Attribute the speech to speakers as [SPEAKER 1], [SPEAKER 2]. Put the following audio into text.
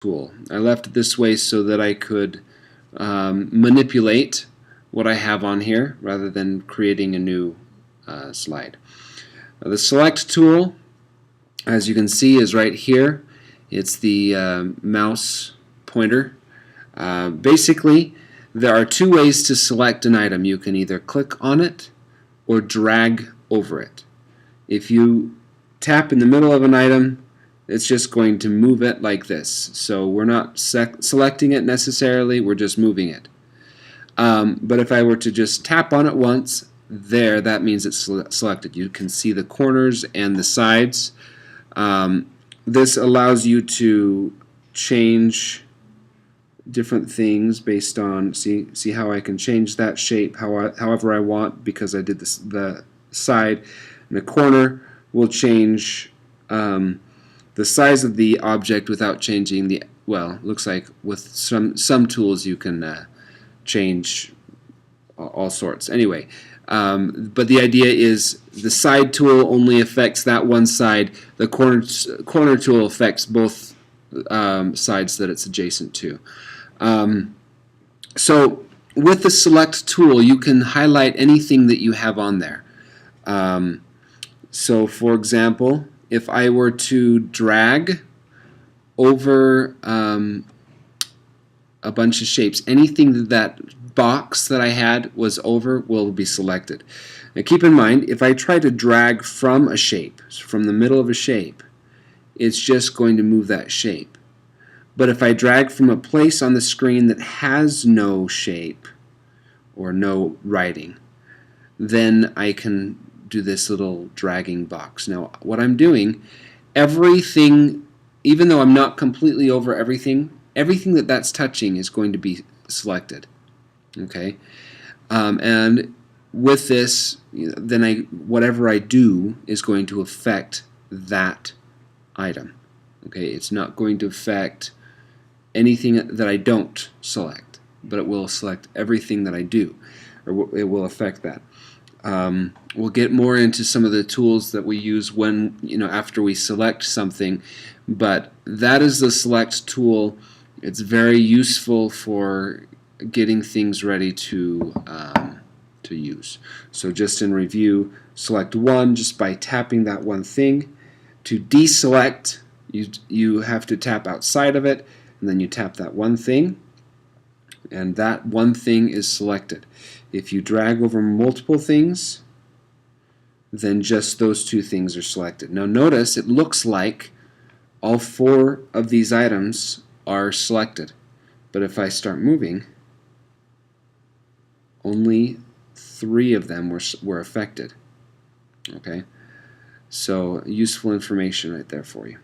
[SPEAKER 1] tool. I left it this way so that I could manipulate what I have on here rather than creating a new slide. The select tool, as you can see, is right here. It's the mouse pointer. Basically, there are two ways to select an item. You can either click on it or drag over it. If you tap in the middle of an item, it's just going to move it like this. So we're not selecting it necessarily, we're just moving it. But if I were to just tap on it once, there, that means it's selected. You can see the corners and the sides. This allows you to change different things based on, see how I can change that shape however I want, because I did this, the side and the corner will change the size of the object without changing the, well, it looks like with some tools you can change all sorts. Anyway, but the idea is the side tool only affects that one side. The corner tool affects both sides that it's adjacent to. So with the select tool, you can highlight anything that you have on there. So for example, if I were to drag over a bunch of shapes, anything that box that I had was over will be selected. Now keep in mind, if I try to drag from a shape, from the middle of a shape, it's just going to move that shape. But if I drag from a place on the screen that has no shape or no writing, then I can do this little dragging box. Now what I'm doing, everything, even though I'm not completely over everything, everything that's touching is going to be selected. Okay, and with this, then whatever I do is going to affect that item. Okay, it's not going to affect anything that I don't select, but it will select everything that I do, or it will affect that. We'll get more into some of the tools that we use when, after we select something, but that is the select tool. It's very useful for getting things ready to use. So just in review, select one just by tapping that one thing. To deselect, you have to tap outside of it, and then you tap that one thing, and that one thing is selected. If you drag over multiple things, then just those two things are selected. Now notice it looks like all four of these items are selected, but if I start moving, only 3 of them were affected. Okay, so useful information right there for you.